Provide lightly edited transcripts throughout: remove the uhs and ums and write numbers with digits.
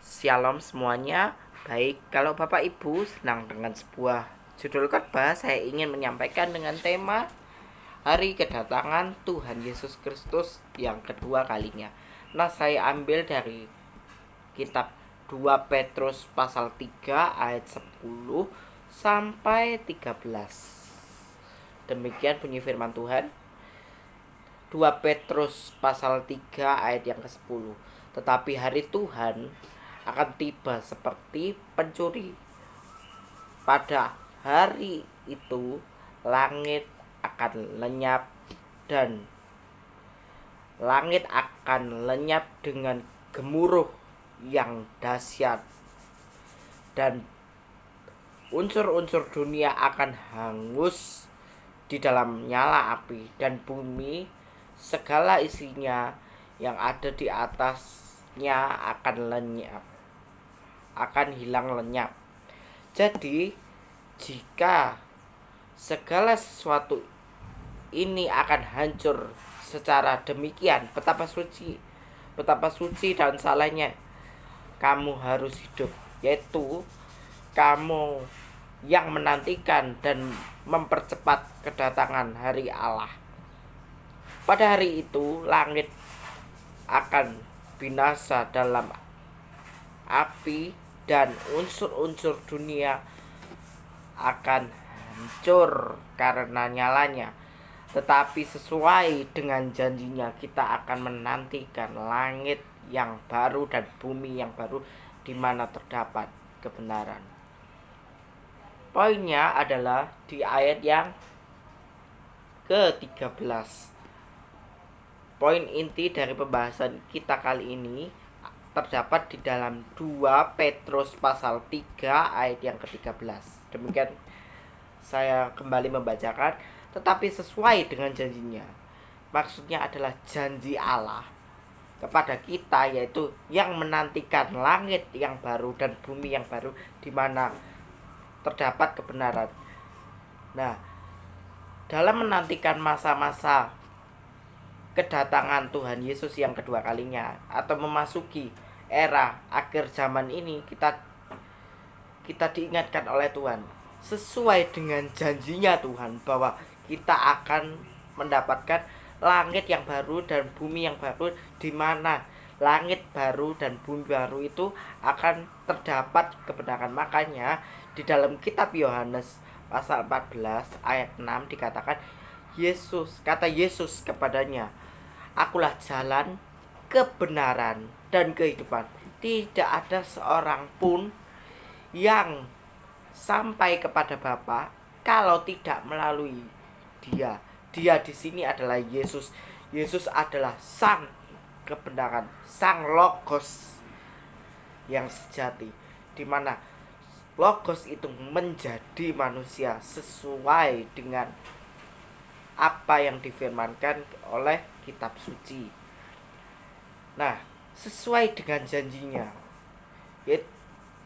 Shalom semuanya. Baik, kalau Bapak Ibu senang dengan sebuah judul khotbah, saya ingin menyampaikan dengan tema Hari Kedatangan Tuhan Yesus Kristus yang kedua kalinya. Nah, saya ambil dari kitab 2 Petrus pasal 3 ayat 10 sampai 13. Demikian bunyi firman Tuhan. 2 Petrus pasal 3 ayat yang ke-10. Tetapi hari Tuhan akan tiba seperti pencuri. Pada hari itu langit akan lenyap dan langit akan lenyap dengan gemuruh yang dahsyat, dan unsur-unsur dunia akan hangus di dalam nyala api, dan bumi segala isinya yang ada di atasnya akan lenyap, akan hilang lenyap. Jadi jika segala sesuatu ini akan hancur secara demikian, betapa suci dan salehnya kamu harus hidup, yaitu kamu yang menantikan dan mempercepat kedatangan hari Allah. Pada hari itu langit akan binasa dalam api, dan unsur-unsur dunia akan hancur karena nyalanya. Tetapi sesuai dengan janjinya, kita akan menantikan langit yang baru dan bumi yang baru di mana terdapat kebenaran. Poinnya adalah di ayat yang ke-13. Poin inti dari pembahasan kita kali ini terdapat di dalam 2 Petrus pasal 3 ayat yang ke-13. Demikian saya kembali membacakan. Tetapi sesuai dengan janjinya, maksudnya adalah janji Allah kepada kita, yaitu yang menantikan langit yang baru dan bumi yang baru di mana terdapat kebenaran. Nah, dalam menantikan masa-masa kedatangan Tuhan Yesus yang kedua kalinya, atau memasuki era akhir zaman ini, kita diingatkan oleh Tuhan sesuai dengan janjinya Tuhan bahwa kita akan mendapatkan langit yang baru dan bumi yang baru, di mana langit baru dan bumi baru itu akan terdapat kebenaran. Makanya di dalam kitab Yohanes pasal 14 ayat 6 dikatakan, kata Yesus kepadanya, "Akulah jalan, kebenaran, dan kehidupan. Tidak ada seorang pun yang sampai kepada Bapa kalau tidak melalui Dia." Dia di sini adalah Yesus. Yesus adalah sang kebenaran, sang logos yang sejati, di mana logos itu menjadi manusia sesuai dengan apa yang difirmankan oleh kitab suci. Nah, sesuai dengan janjinya, yaitu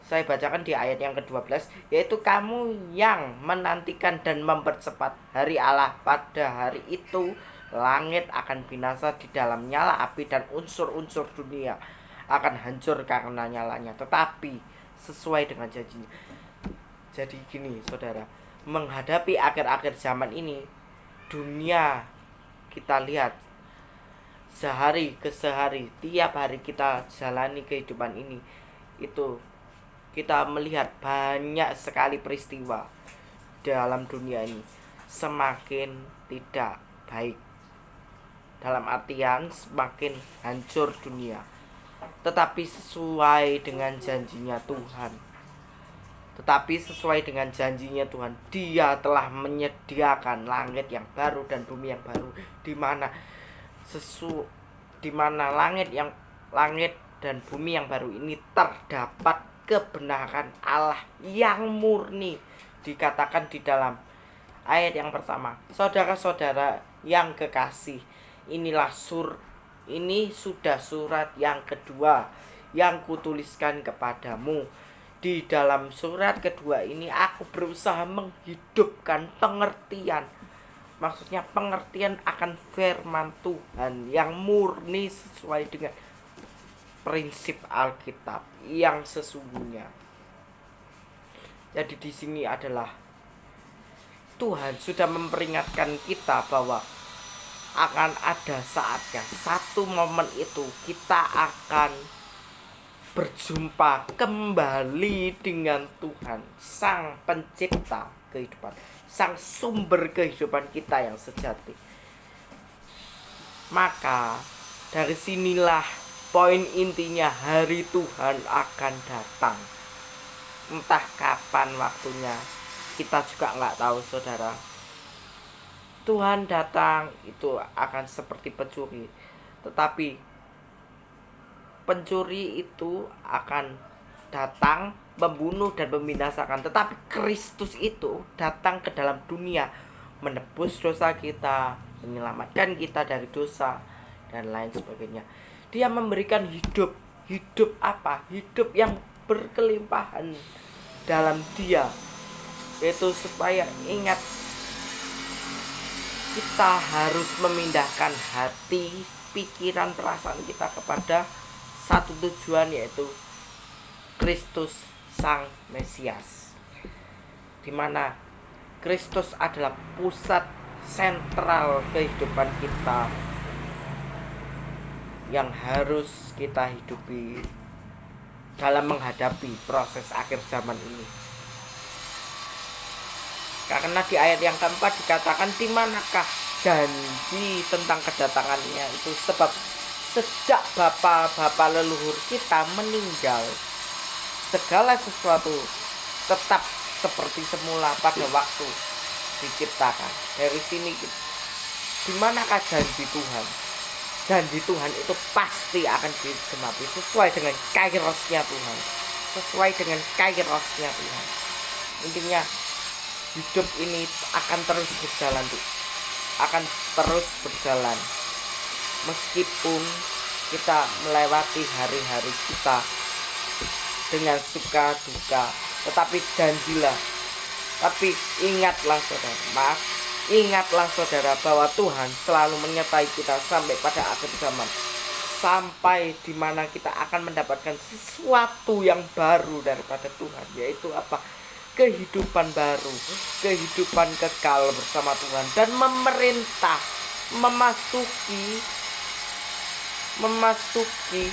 saya bacakan di ayat yang ke-12, yaitu kamu yang menantikan dan mempercepat hari Allah. Pada hari itu langit akan binasa di dalam nyala api, dan unsur-unsur dunia akan hancur karena nyalanya. Tetapi sesuai dengan janjinya. Jadi gini saudara, menghadapi akhir-akhir zaman ini, dunia kita lihat sehari ke sehari, tiap hari kita jalani kehidupan ini, itu kita melihat banyak sekali peristiwa dalam dunia ini semakin tidak baik, dalam artian semakin hancur dunia. Tetapi sesuai dengan janjinya Tuhan, Dia telah menyediakan langit yang baru dan bumi yang baru, di mana langit dan bumi yang baru ini terdapat kebenaran Allah yang murni. Dikatakan di dalam ayat yang pertama, saudara-saudara yang kekasih, ini sudah surat yang kedua yang kutuliskan kepadamu. Di dalam surat kedua ini aku berusaha menghidupkan pengertian, maksudnya pengertian akan firman Tuhan yang murni sesuai dengan prinsip Alkitab yang sesungguhnya. Jadi di sini adalah Tuhan sudah memperingatkan kita bahwa akan ada saatnya, satu momen itu kita akan berjumpa kembali dengan Tuhan, Sang Pencipta kehidupan, Sang sumber kehidupan kita yang sejati. Maka dari sinilah poin intinya, hari Tuhan akan datang. Entah kapan waktunya, kita juga nggak tahu, saudara. Tuhan datang itu akan seperti pencuri, tetapi pencuri itu akan datang membunuh dan membinasakan, tetapi Kristus itu datang ke dalam dunia menebus dosa kita, menyelamatkan kita dari dosa dan lain sebagainya. Dia memberikan hidup apa? Hidup yang berkelimpahan dalam Dia, yaitu supaya ingat kita harus memindahkan hati, pikiran, perasaan kita kepada satu tujuan, yaitu Kristus Sang Mesias, di mana Kristus adalah pusat sentral kehidupan kita yang harus kita hidupi dalam menghadapi proses akhir zaman ini. Karena di ayat yang keempat dikatakan, di manakah janji tentang kedatangannya itu, sebab sejak bapa-bapa leluhur kita meninggal, segala sesuatu tetap seperti semula pada waktu diciptakan. Dari sini, di manakah janji Tuhan? Janji Tuhan itu pasti akan digenapi sesuai dengan kairosnya Tuhan, sesuai dengan kairosnya Tuhan. Intinya hidup ini akan terus berjalan, akan terus berjalan meskipun kita melewati hari-hari kita dengan suka duka. Tetapi janjilah, tapi ingatlah saudara, bahwa Tuhan selalu menyertai kita sampai pada akhir zaman, sampai di mana kita akan mendapatkan sesuatu yang baru daripada Tuhan, yaitu apa? Kehidupan baru, kehidupan kekal bersama Tuhan, dan memerintah, memasuki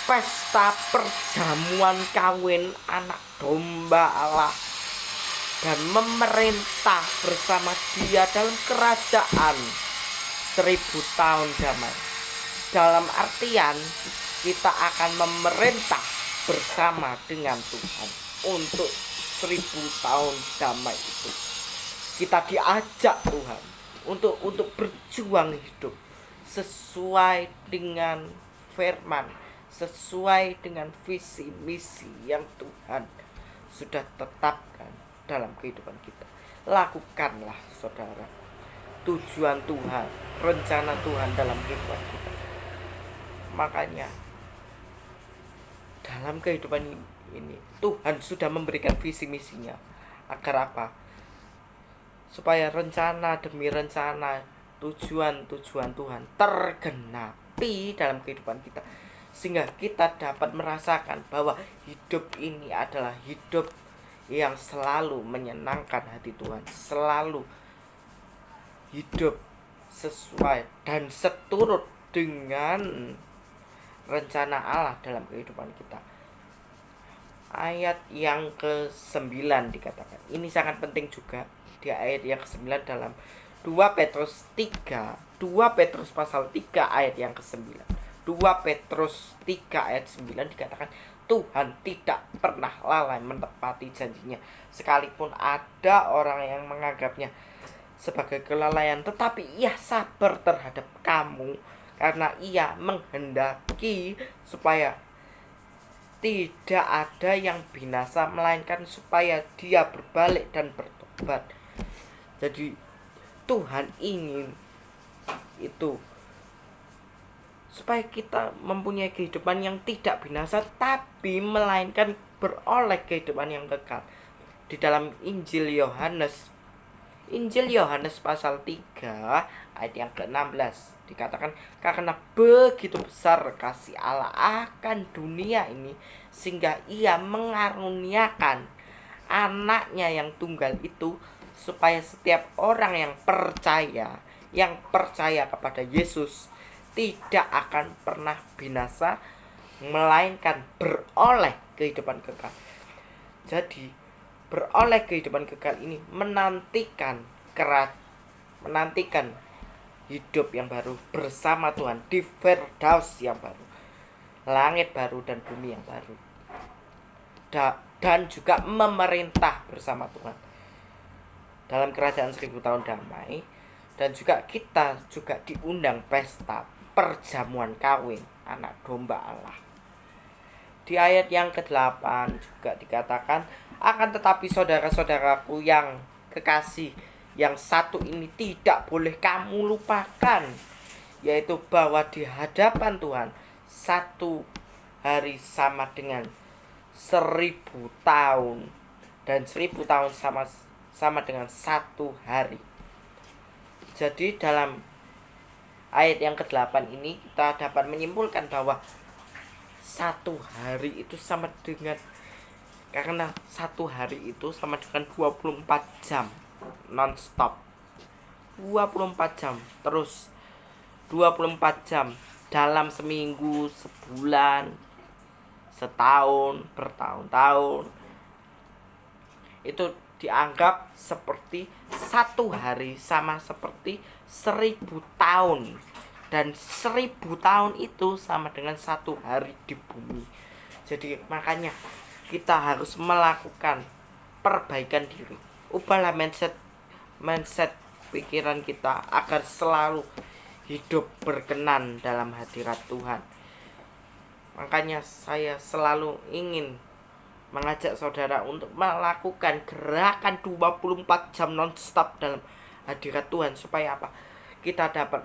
pesta perjamuan kawin anak domba Allah, dan memerintah bersama Dia dalam kerajaan 1000 tahun damai. Dalam artian kita akan memerintah bersama dengan Tuhan untuk 1000 tahun damai itu. Kita diajak Tuhan untuk berjuang hidup sesuai dengan firman, sesuai dengan visi misi yang Tuhan sudah tetapkan dalam kehidupan kita. Lakukanlah, saudara, tujuan Tuhan, rencana Tuhan dalam kehidupan kita. Makanya dalam kehidupan ini Tuhan sudah memberikan visi misinya. Agar apa? Supaya rencana demi rencana, tujuan-tujuan Tuhan tergenapi dalam kehidupan kita, sehingga kita dapat merasakan bahwa hidup ini adalah hidup yang selalu menyenangkan hati Tuhan, selalu hidup sesuai dan seturut dengan rencana Allah dalam kehidupan kita. Ayat yang ke-9 dikatakan, ini sangat penting juga, di ayat yang ke-9 dalam 2 Petrus 3, 2 Petrus pasal 3 ayat yang ke-9. 2 Petrus 3 ayat 9 dikatakan, Tuhan tidak pernah lalai menepati janjinya, sekalipun ada orang yang menganggapnya sebagai kelalaian, tetapi Ia sabar terhadap kamu, karena Ia menghendaki supaya tidak ada yang binasa, melainkan supaya dia berbalik dan bertobat. Jadi Tuhan ingin itu supaya kita mempunyai kehidupan yang tidak binasa, tapi melainkan beroleh kehidupan yang kekal. Di dalam Injil Yohanes Injil Yohanes pasal 3 ayat yang ke-16 dikatakan, karena begitu besar kasih Allah akan dunia ini sehingga ia mengaruniakan anaknya yang tunggal itu, supaya setiap orang yang percaya kepada Yesus tidak akan pernah binasa, melainkan beroleh kehidupan kekal. Jadi beroleh kehidupan kekal ini menantikan hidup yang baru bersama Tuhan di Firdaus yang baru, langit baru dan bumi yang baru, dan juga memerintah bersama Tuhan dalam kerajaan 1000 tahun damai. Dan juga kita juga diundang pesta perjamuan kawin anak domba Allah. Di ayat yang ke-8 juga dikatakan, akan tetapi saudara-saudaraku yang kekasih, yang satu ini tidak boleh kamu lupakan, yaitu bahwa di hadapan Tuhan satu hari sama dengan 1000 tahun, dan 1000 tahun sama dengan satu hari. Jadi dalam ayat yang ke-8 ini kita dapat menyimpulkan bahwa satu hari itu sama dengan, karena satu hari itu sama dengan 24 jam non-stop, 24 jam terus, 24 jam dalam seminggu, sebulan, setahun, bertahun-tahun. Itu dianggap seperti satu hari sama seperti 1000 tahun, dan 1000 tahun itu sama dengan satu hari di bumi. Jadi makanya kita harus melakukan perbaikan diri, ubahlah mindset pikiran kita agar selalu hidup berkenan dalam hadirat Tuhan. Makanya saya selalu ingin mengajak saudara untuk melakukan gerakan 24 jam non-stop dalam hadirat Tuhan, supaya apa? Kita dapat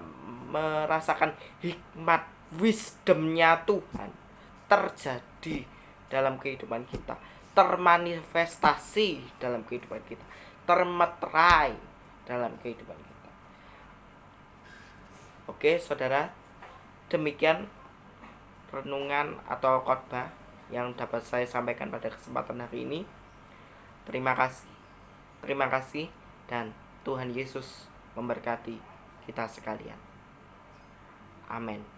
merasakan hikmat wisdomnya Tuhan terjadi dalam kehidupan kita, termanifestasi dalam kehidupan kita, termeterai dalam kehidupan kita. Oke saudara, demikian renungan atau khotbah yang dapat saya sampaikan pada kesempatan hari ini. Terima kasih, dan Tuhan Yesus memberkati kita sekalian. Amin.